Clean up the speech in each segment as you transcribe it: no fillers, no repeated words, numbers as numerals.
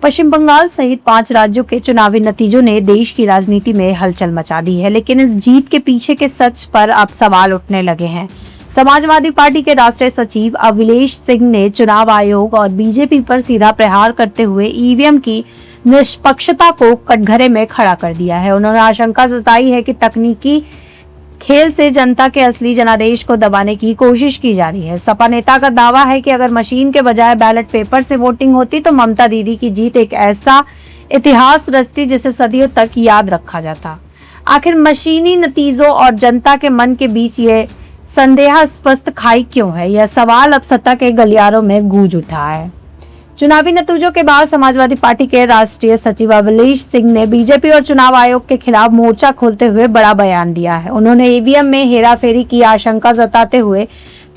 पश्चिम बंगाल सहित 5 राज्यों के चुनावी नतीजों ने देश की राजनीति में हलचल मचा दी है, लेकिन इस जीत के पीछे के सच पर अब सवाल उठने लगे हैं। समाजवादी पार्टी के राष्ट्रीय सचिव अभिलेष सिंह ने चुनाव आयोग और बीजेपी पर सीधा प्रहार करते हुए ईवीएम की निष्पक्षता को कटघरे में खड़ा कर दिया है। उन्होंने आशंका जताई है कि तकनीकी खेल से जनता के असली जनादेश को दबाने की कोशिश की जा रही है। सपा नेता का दावा है कि अगर मशीन के बजाय बैलेट पेपर से वोटिंग होती तो ममता दीदी की जीत एक ऐसा इतिहास रचती जिसे सदियों तक याद रखा जाता। आखिर मशीनी नतीजों और जनता के मन के बीच ये संदेहास्पद खाई क्यों है? यह सवाल अब सत्ता के गलियारों में गूंज उठा है। चुनावी नतीजों के बाद समाजवादी पार्टी के राष्ट्रीय सचिव अभिलेष सिंह ने बीजेपी और चुनाव आयोग के खिलाफ मोर्चा खोलते हुए बड़ा बयान दिया है। उन्होंने ईवीएम में हेराफेरी की आशंका जताते हुए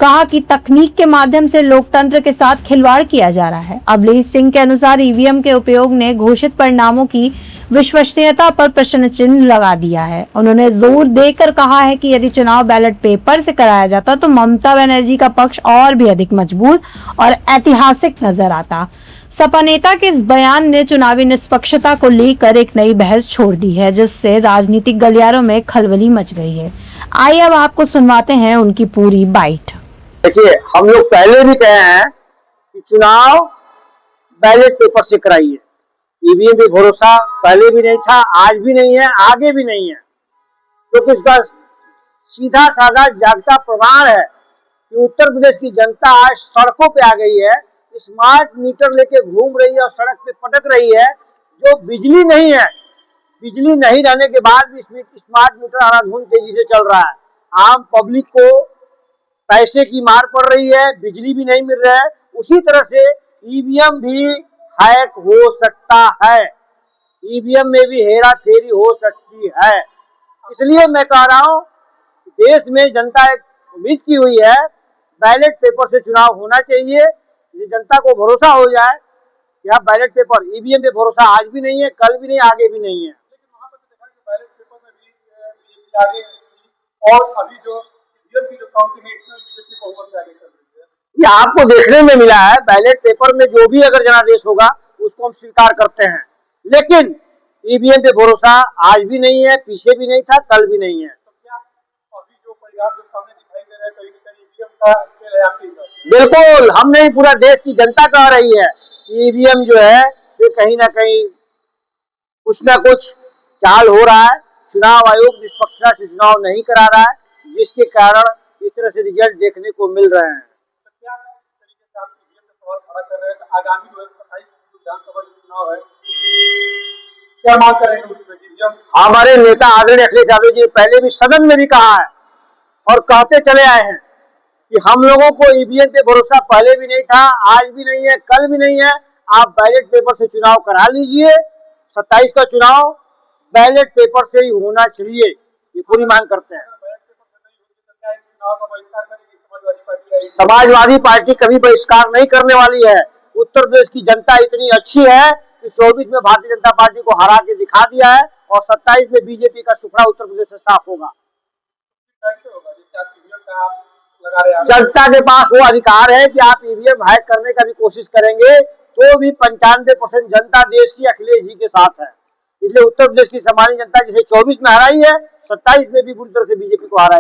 कहा कि तकनीक के माध्यम से लोकतंत्र के साथ खिलवाड़ किया जा रहा है। अभिलेष सिंह के अनुसार ईवीएम के उपयोग ने घोषित परिणामों की विश्वसनीयता पर प्रश्न चिन्ह लगा दिया है। उन्होंने जोर देकर कहा है कि यदि चुनाव बैलेट पेपर से कराया जाता तो ममता बनर्जी का पक्ष और भी अधिक मजबूत और ऐतिहासिक नजर आता। सपा नेता के इस बयान ने चुनावी निष्पक्षता को लेकर एक नई बहस छोड़ दी है, जिससे राजनीतिक गलियारों में खलबली मच गई है। आइए अब आपको सुनवाते हैं उनकी पूरी बाइट। देखिए, हम लोग पहले भी कहे हैं कि चुनाव बैलेट पेपर से कराइए। ईवीएम पे भरोसा पहले भी नहीं था, आज भी नहीं है, आगे भी नहीं है। तो इसका सीधा साधा जागता प्रमाण है कि उत्तर प्रदेश की जनता आज सड़कों पे आ गई है, स्मार्ट मीटर लेके घूम रही है और सड़क पे पटक रही है। जो बिजली नहीं है, बिजली नहीं रहने के बाद भी स्मार्ट मीटर आनाधुन तेजी से चल रहा है। आम पब्लिक को पैसे की मार पड़ रही है, बिजली भी नहीं मिल रहा है। उसी तरह से ईवीएम भी हैक हो सकता है, ईवीएम में भी हेरा फेरी हो सकती है। इसलिए मैं कह रहा हूँ, देश में जनता एक उम्मीद की हुई है, बैलेट पेपर से चुनाव होना चाहिए। ये जनता को भरोसा हो जाए कि अब बैलेट पेपर, ईवीएम पे भरोसा आज भी नहीं है, कल भी नहीं, आगे भी नहीं है। लेकिन वहाँ पर देखा कि बैलेट पेपर में भी आगे और अभी जो ईवीएम की जो काउंटिंग है इसमें बीजेपी बहुमत से आगे चल रही है। ये आपको देखने में मिला है। बैलेट पेपर में जो भी अगर जनादेश होगा उसको हम स्वीकार करते हैं, लेकिन ईवीएम पे भरोसा आज भी नहीं है, पीछे भी नहीं था, कल भी नहीं है। तो क्या अभी जो परिणाम जो सामने दिखाई दे रहे हैं कहीं ना कहीं ईवीएम का खेल है आपके हिसाब से? बिल्कुल, हम नहीं, पूरा देश की जनता कह रही है कि ईवीएम जो है ये कहीं ना कहीं कुछ ना कुछ चाल हो रहा है। चुनाव आयोग निष्पक्षता से चुनाव नहीं करा रहा है, जिसके कारण इस तरह से रिजल्ट देखने को मिल रहे हैं। तो क्या तरीके से आप ईवीएम पे सवाल खड़ा कर रहे हैं? तो आगामी 2027 विधानसभा जो चुनाव है, क्या मांग करेंगे उसमें? हमारे नेता आदरणीय अखिलेश यादव जी पहले भी सदन में भी कहा है और कहते चले आए हैं कि हम लोगों को ईवीएम पे भरोसा पहले भी नहीं था, आज भी नहीं है, कल भी नहीं है। आप बैलेट पेपर से चुनाव करा लीजिए। 27 का चुनाव बैलेट पेपर से ही होना चाहिए, ये पूरी मांग करते हैं। समाजवादी पार्टी कभी बहिष्कार नहीं करने वाली है। उत्तर प्रदेश की जनता इतनी अच्छी है कि 24 में भारतीय जनता पार्टी को हरा के दिखा दिया है और 27 में बीजेपी का सुखड़ा उत्तर प्रदेश से साफ होगा। जनता के पास वो अधिकार है कि आप ईवीएम हैक करने का भी कोशिश करेंगे तो भी 95% जनता देश की अखिलेश जी के साथ है। इसलिए उत्तर प्रदेश की सामान्य जनता जिसे 24 में हराई है, 27 में भी बुरी तरह से बीजेपी को हराई।